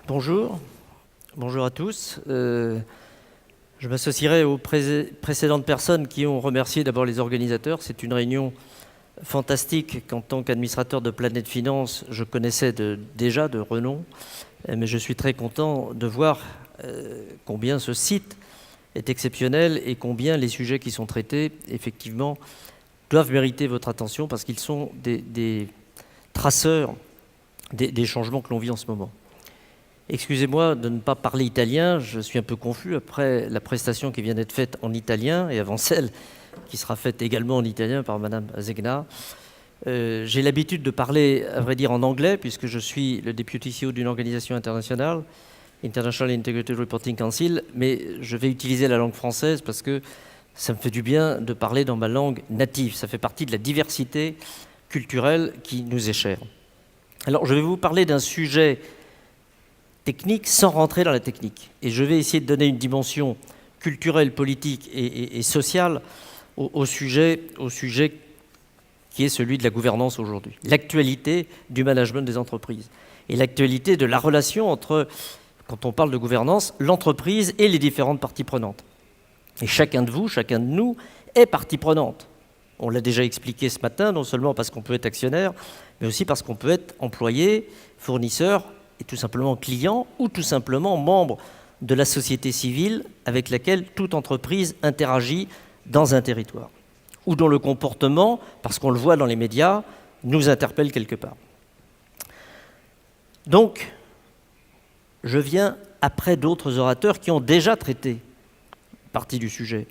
Bonjour, bonjour à tous. Je m'associerai aux précédentes personnes qui ont remercié d'abord les organisateurs. C'est une réunion fantastique qu'en tant qu'administrateur de Planète Finance, je connaissais déjà de renom, mais je suis très content de voir combien ce site est exceptionnel et combien les sujets qui sont traités, effectivement, doivent mériter votre attention parce qu'ils sont des traceurs des changements que l'on vit en ce moment. Excusez-moi de ne pas parler italien, je suis un peu confus après la prestation qui vient d'être faite en italien et avant celle qui sera faite également en italien par Madame Zegna. J'ai l'habitude de parler, à vrai dire, en anglais puisque je suis le Deputy CEO d'une organisation internationale, International Integrated Reporting Council, mais je vais utiliser la langue française parce que ça me fait du bien de parler dans ma langue native. Ça fait partie de la diversité culturelle qui nous est chère. Alors, je vais vous parler d'un sujet technique sans rentrer dans la technique. Et je vais essayer de donner une dimension culturelle, politique et sociale au sujet qui est celui de la gouvernance aujourd'hui. L'actualité du management des entreprises et l'actualité de la relation entre, quand on parle de gouvernance, l'entreprise et les différentes parties prenantes. Et chacun de vous, chacun de nous est partie prenante. On l'a déjà expliqué ce matin, non seulement parce qu'on peut être actionnaire, mais aussi parce qu'on peut être employé, fournisseur, et tout simplement client ou tout simplement membre de la société civile avec laquelle toute entreprise interagit dans un territoire ou dont le comportement, parce qu'on le voit dans les médias, nous interpelle quelque part. Donc, je viens après d'autres orateurs qui ont déjà traité partie du sujet.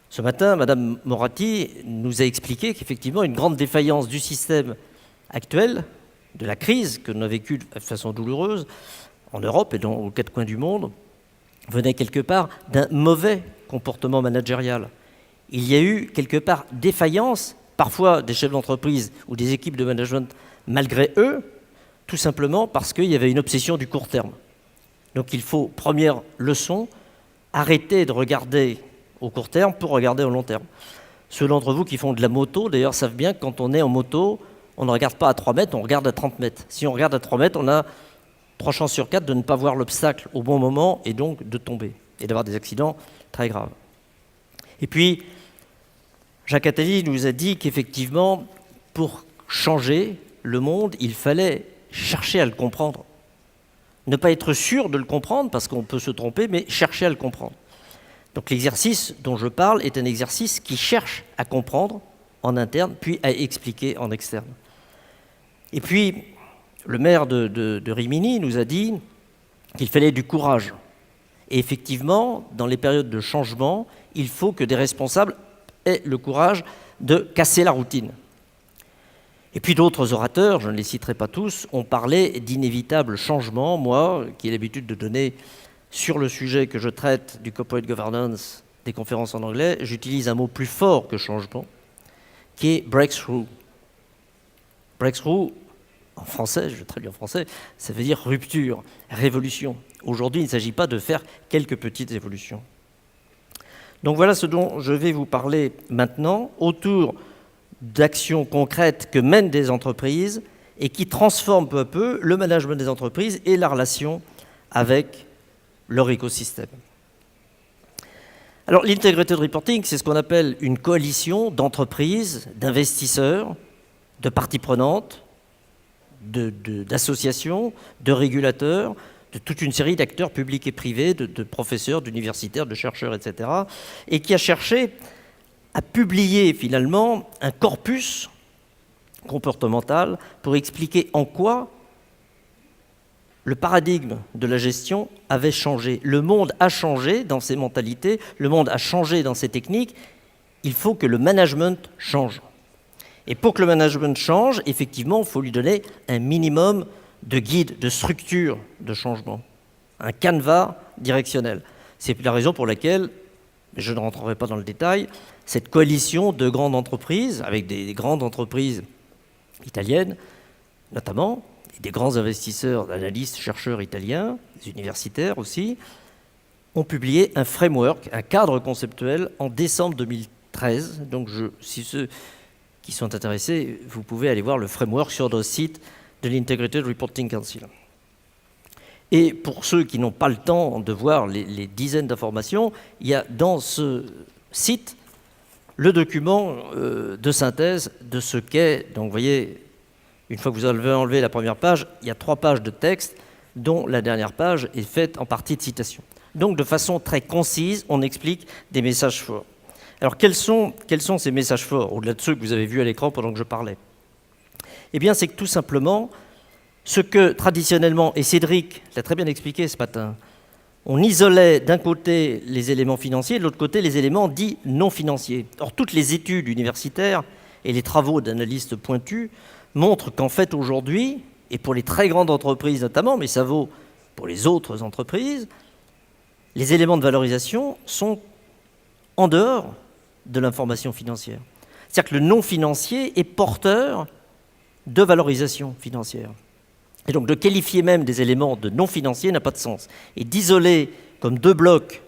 Ce matin, Madame Moratti nous a expliqué qu'effectivement, une grande défaillance du système actuel, de la crise que l'on a vécue de façon douloureuse en Europe et aux quatre coins du monde, venait quelque part d'un mauvais comportement managérial. Il y a eu quelque part défaillance, parfois des chefs d'entreprise ou des équipes de management malgré eux, tout simplement parce qu'il y avait une obsession du court terme. Donc il faut, première leçon, arrêter de regarder au court terme pour regarder au long terme. Ceux d'entre vous qui font de la moto, d'ailleurs, savent bien que quand on est en moto, on ne regarde pas à 3 mètres, on regarde à 30 mètres. Si on regarde à 3 mètres, on a 3 chances sur 4 de ne pas voir l'obstacle au bon moment et donc de tomber et d'avoir des accidents très graves. Et puis, Jacques Attali nous a dit qu'effectivement, pour changer le monde, il fallait chercher à le comprendre. Ne pas être sûr de le comprendre, parce qu'on peut se tromper, mais chercher à le comprendre. Donc l'exercice dont je parle est un exercice qui cherche à comprendre en interne, puis à expliquer en externe. Et puis, le maire de Rimini nous a dit qu'il fallait du courage. Et effectivement, dans les périodes de changement, il faut que des responsables aient le courage de casser la routine. Et puis d'autres orateurs, je ne les citerai pas tous, ont parlé d'inévitables changements. Moi, qui ai l'habitude de donner sur le sujet que je traite du corporate governance, des conférences en anglais, j'utilise un mot plus fort que changement, qui est breakthrough. Breakthrough, en français, je traduis en français, ça veut dire rupture, révolution. Aujourd'hui, il ne s'agit pas de faire quelques petites évolutions. Donc voilà ce dont je vais vous parler maintenant, autour d'actions concrètes que mènent des entreprises et qui transforment peu à peu le management des entreprises et la relation avec leur écosystème. Alors, l'integrated reporting, c'est ce qu'on appelle une coalition d'entreprises, d'investisseurs, de parties prenantes, d'associations, de régulateurs, de toute une série d'acteurs publics et privés, de professeurs, d'universitaires, de chercheurs, etc., et qui a cherché à publier finalement un corpus comportemental pour expliquer en quoi le paradigme de la gestion avait changé. Le monde a changé dans ses mentalités, le monde a changé dans ses techniques. Il faut que le management change. Et pour que le management change, effectivement, il faut lui donner un minimum de guide, de structure de changement, un canevas directionnel. C'est la raison pour laquelle, je ne rentrerai pas dans le détail, cette coalition de grandes entreprises, avec des grandes entreprises italiennes notamment, et des grands investisseurs, analystes, chercheurs italiens, des universitaires aussi, ont publié un framework, un cadre conceptuel en décembre 2013. Donc si ceux qui sont intéressés, vous pouvez aller voir le framework sur le site de l'Integrated Reporting Council. Et pour ceux qui n'ont pas le temps de voir les dizaines d'informations, il y a dans ce site le document de synthèse de ce qu'est. Donc vous voyez, une fois que vous avez enlevé la première page, il y a 3 pages de texte, dont la dernière page est faite en partie de citations. Donc de façon très concise, on explique des messages forts. Alors quels sont ces messages forts, au-delà de ceux que vous avez vus à l'écran pendant que je parlais? Eh bien c'est que tout simplement, ce que traditionnellement, et Cédric l'a très bien expliqué ce matin, on isolait d'un côté les éléments financiers, de l'autre côté les éléments dits non financiers. Or, toutes les études universitaires et les travaux d'analystes pointus montrent qu'en fait aujourd'hui, et pour les très grandes entreprises notamment, mais ça vaut pour les autres entreprises, les éléments de valorisation sont en dehors de l'information financière. C'est-à-dire que le non financier est porteur de valorisation financière. Et donc de qualifier même des éléments de non financiers n'a pas de sens. Et d'isoler comme 2 blocs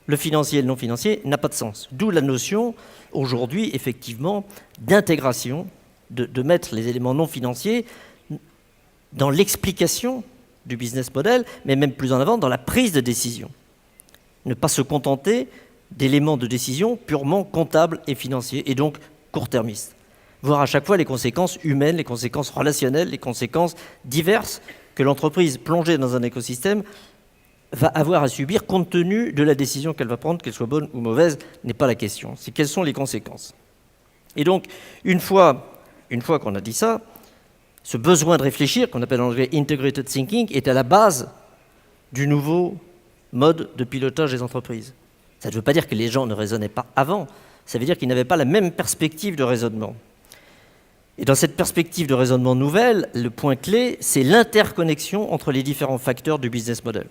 le financier et le non financier n'a pas de sens. D'où la notion aujourd'hui effectivement d'intégration, de mettre les éléments non financiers dans l'explication du business model, mais même plus en avant dans la prise de décision. Ne pas se contenter d'éléments de décision purement comptables et financiers, et donc court-termistes. Voir à chaque fois les conséquences humaines, les conséquences relationnelles, les conséquences diverses que l'entreprise plongée dans un écosystème va avoir à subir compte tenu de la décision qu'elle va prendre, qu'elle soit bonne ou mauvaise, n'est pas la question. C'est quelles sont les conséquences. Et donc, une fois qu'on a dit ça, ce besoin de réfléchir, qu'on appelle en anglais integrated thinking, est à la base du nouveau mode de pilotage des entreprises. Ça ne veut pas dire que les gens ne raisonnaient pas avant, ça veut dire qu'ils n'avaient pas la même perspective de raisonnement. Et dans cette perspective de raisonnement nouvelle, le point clé, c'est l'interconnexion entre les différents facteurs du business model.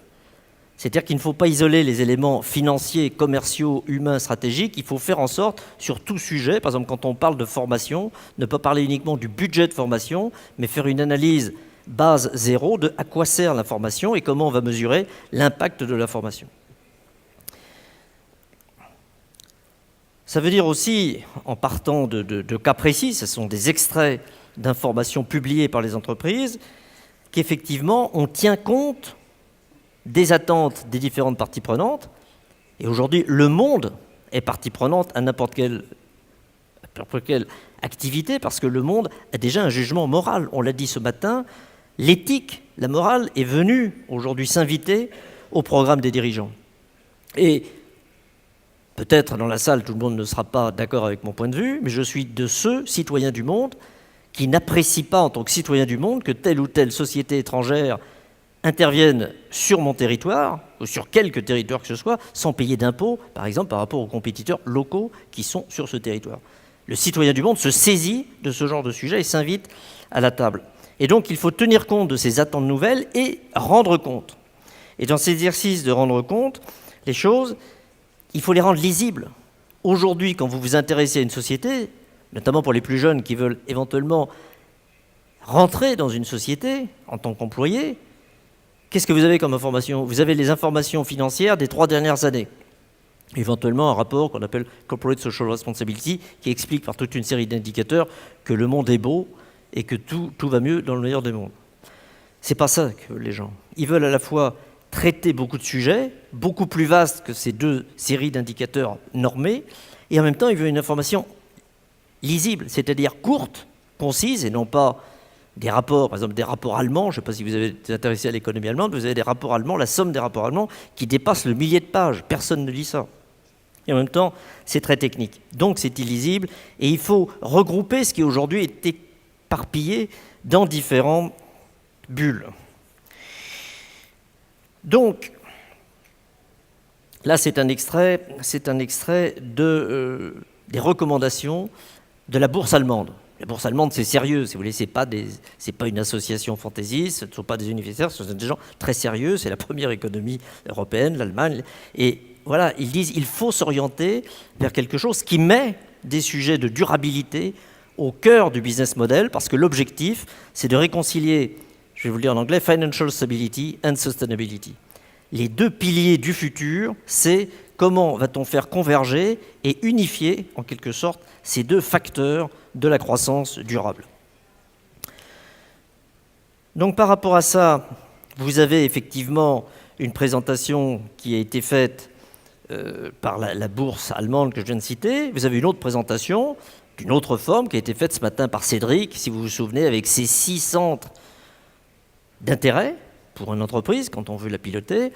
C'est-à-dire qu'il ne faut pas isoler les éléments financiers, commerciaux, humains, stratégiques. Il faut faire en sorte, sur tout sujet, par exemple quand on parle de formation, ne pas parler uniquement du budget de formation, mais faire une analyse base zéro de à quoi sert la formation et comment on va mesurer l'impact de la formation. Ça veut dire aussi, en partant de cas précis, ce sont des extraits d'informations publiées par les entreprises, qu'effectivement, on tient compte des attentes des différentes parties prenantes. Et aujourd'hui, le monde est partie prenante à n'importe quelle activité, parce que le monde a déjà un jugement moral. On l'a dit ce matin, l'éthique, la morale est venue aujourd'hui s'inviter au programme des dirigeants. Et peut-être dans la salle, tout le monde ne sera pas d'accord avec mon point de vue, mais je suis de ceux citoyens du monde qui n'apprécient pas en tant que citoyens du monde que telle ou telle société étrangère intervienne sur mon territoire, ou sur quelque territoire que ce soit, sans payer d'impôts, par exemple par rapport aux compétiteurs locaux qui sont sur ce territoire. Le citoyen du monde se saisit de ce genre de sujet et s'invite à la table. Et donc il faut tenir compte de ces attentes nouvelles et rendre compte. Et dans cet exercice de rendre compte, les choses, il faut les rendre lisibles. Aujourd'hui, quand vous vous intéressez à une société, notamment pour les plus jeunes qui veulent éventuellement rentrer dans une société en tant qu'employé, qu'est-ce que vous avez comme information? Vous avez les informations financières des 3 dernières années. Éventuellement un rapport qu'on appelle Corporate Social Responsibility qui explique par toute une série d'indicateurs que le monde est beau et que tout va mieux dans le meilleur des mondes. C'est pas ça que les gens. Ils veulent à la fois traiter beaucoup de sujets, beaucoup plus vastes que ces 2 séries d'indicateurs normés, et en même temps, ils veulent une information lisible, c'est-à-dire courte, concise, et non pas des rapports, par exemple des rapports allemands, je ne sais pas si vous avez été intéressé à l'économie allemande, vous avez des rapports allemands, la somme des rapports allemands qui dépasse le millier de pages, personne ne lit ça. Et en même temps, c'est très technique, donc c'est illisible, et il faut regrouper ce qui aujourd'hui est éparpillé dans différentes bulles. Donc, là, c'est un extrait des recommandations de la bourse allemande. La bourse allemande, c'est sérieux, si vous voulez, c'est pas une association fantaisiste, ce ne sont pas des universitaires, ce sont des gens très sérieux, c'est la première économie européenne, l'Allemagne. Et voilà, ils disent qu'il faut s'orienter vers quelque chose qui met des sujets de durabilité au cœur du business model, parce que l'objectif, c'est de réconcilier, je vais vous le dire en anglais, financial stability and sustainability. Les 2 piliers du futur, c'est comment va-t-on faire converger et unifier, en quelque sorte, ces 2 facteurs de la croissance durable. Donc par rapport à ça, Vous avez effectivement une présentation qui a été faite par la bourse allemande que je viens de citer. Vous avez une autre présentation d'une autre forme qui a été faite ce matin par Cédric, si vous vous souvenez, avec ses 6 centres d'intérêt pour une entreprise quand on veut la piloter.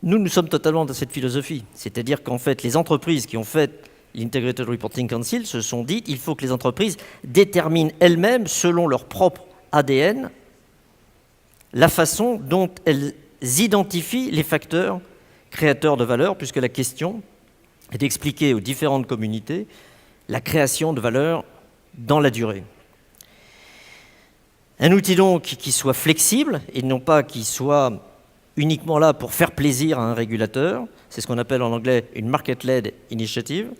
Nous sommes totalement dans cette philosophie. C'est-à-dire qu'en fait, les entreprises qui ont fait l'Integrated Reporting Council se sont dit qu'il faut que les entreprises déterminent elles-mêmes, selon leur propre ADN, la façon dont elles identifient les facteurs créateurs de valeur, puisque la question est d'expliquer aux différentes communautés la création de valeur dans la durée. Un outil donc qui soit flexible et non pas qui soit uniquement là pour faire plaisir à un régulateur, c'est ce qu'on appelle en anglais une market-led initiative,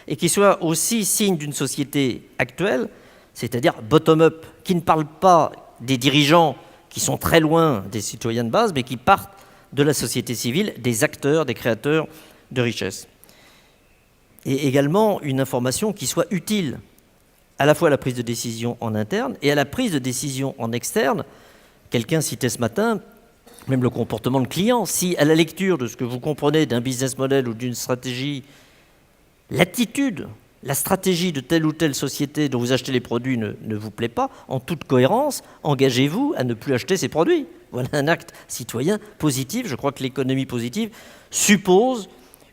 et qui soit aussi signe d'une société actuelle, c'est-à-dire bottom-up, qui ne parle pas des dirigeants qui sont très loin des citoyens de base, mais qui partent de la société civile, des acteurs, des créateurs de richesse. Et également une information qui soit utile à la fois à la prise de décision en interne et à la prise de décision en externe. Quelqu'un citait ce matin même le comportement de client. Si à la lecture de ce que vous comprenez d'un business model ou d'une stratégie, l'attitude, la stratégie de telle ou telle société dont vous achetez les produits ne vous plaît pas, en toute cohérence, engagez-vous à ne plus acheter ces produits. Voilà un acte citoyen positif. Je crois que l'économie positive suppose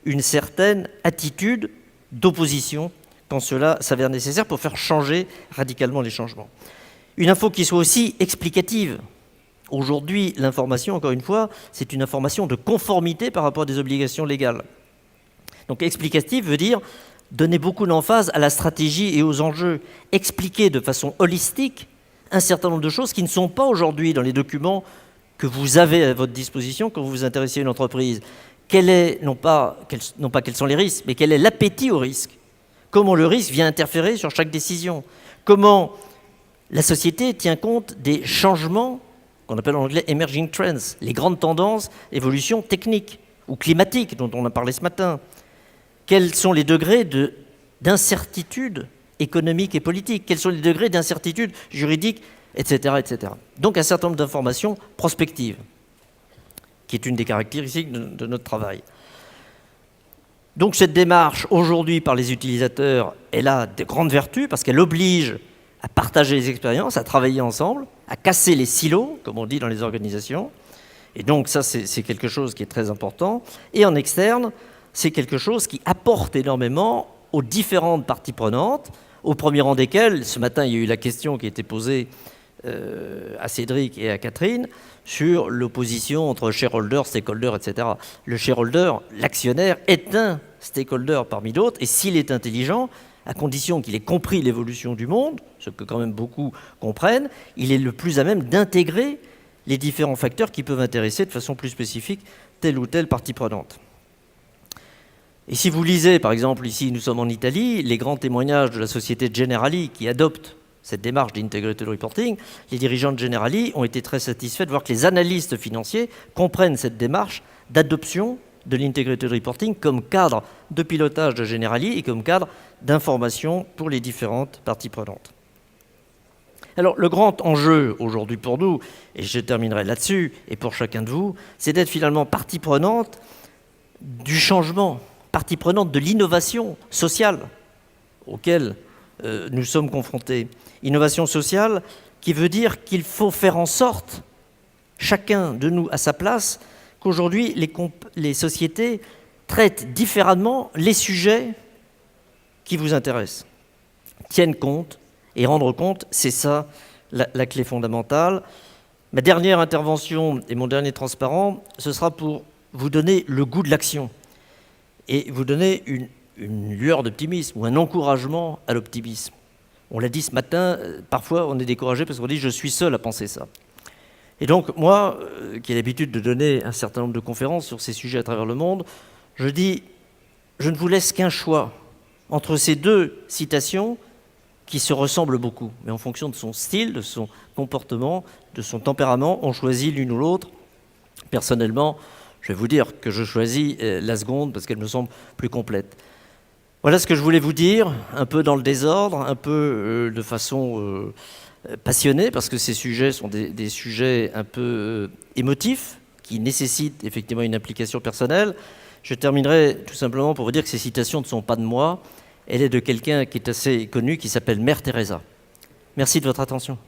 une certaine attitude d'opposition quand cela s'avère nécessaire pour faire changer radicalement les changements. Une info qui soit aussi explicative. Aujourd'hui, l'information, encore une fois, c'est une information de conformité par rapport à des obligations légales. Donc explicative veut dire donner beaucoup d'emphase à la stratégie et aux enjeux, expliquer de façon holistique un certain nombre de choses qui ne sont pas aujourd'hui dans les documents que vous avez à votre disposition quand vous vous intéressez à une entreprise. Non pas quels sont les risques, mais quel est l'appétit au risque. Comment le risque vient interférer sur chaque décision. Comment la société tient compte des changements qu'on appelle en anglais emerging trends, les grandes tendances, évolutions techniques ou climatiques dont on a parlé ce matin. Quels sont les degrés d'incertitude économique et politique? Quels sont les degrés d'incertitude juridique, etc., etc. Donc un certain nombre d'informations prospectives, qui est une des caractéristiques de notre travail. Donc cette démarche, aujourd'hui, par les utilisateurs, elle a de grandes vertus parce qu'elle oblige à partager les expériences, à travailler ensemble, à casser les silos, comme on dit dans les organisations. Et donc ça, c'est quelque chose qui est très important. Et en externe, c'est quelque chose qui apporte énormément aux différentes parties prenantes, au premier rang desquelles, ce matin, il y a eu la question qui a été posée à Cédric et à Catherine sur l'opposition entre shareholder, stakeholder, etc. Le shareholder, l'actionnaire, est un stakeholder parmi d'autres, et s'il est intelligent, à condition qu'il ait compris l'évolution du monde, ce que quand même beaucoup comprennent, il est le plus à même d'intégrer les différents facteurs qui peuvent intéresser de façon plus spécifique telle ou telle partie prenante. Et si vous lisez, par exemple, ici, nous sommes en Italie, les grands témoignages de la société Generali qui adopte cette démarche d'Integrated Reporting, les dirigeants de Generali ont été très satisfaits de voir que les analystes financiers comprennent cette démarche d'adoption de l'Integrated Reporting comme cadre de pilotage de Generali et comme cadre d'information pour les différentes parties prenantes. Alors, le grand enjeu aujourd'hui pour nous, et je terminerai là-dessus, et pour chacun de vous, c'est d'être finalement partie prenante du changement, partie prenante de l'innovation sociale auquel nous sommes confrontés. Innovation sociale qui veut dire qu'il faut faire en sorte, chacun de nous à sa place, qu'aujourd'hui les sociétés traitent différemment les sujets qui vous intéressent, tiennent compte et rendre compte, c'est ça la clé fondamentale. Ma dernière intervention et mon dernier transparent, ce sera pour vous donner le goût de l'action et vous donner une lueur d'optimisme ou un encouragement à l'optimisme. On l'a dit ce matin, parfois on est découragé parce qu'on dit « je suis seul à penser ça ». Et donc moi, qui ai l'habitude de donner un certain nombre de conférences sur ces sujets à travers le monde, je dis « je ne vous laisse qu'un choix entre ces deux citations qui se ressemblent beaucoup, mais en fonction de son style, de son comportement, de son tempérament, on choisit l'une ou l'autre. Personnellement, je vais vous dire que je choisis la seconde parce qu'elle me semble plus complète. Voilà ce que je voulais vous dire, un peu dans le désordre, un peu de façon passionnée, parce que ces sujets sont des sujets un peu émotifs, qui nécessitent effectivement une implication personnelle. Je terminerai tout simplement pour vous dire que ces citations ne sont pas de moi, elle est de quelqu'un qui est assez connu, qui s'appelle Mère Teresa. Merci de votre attention.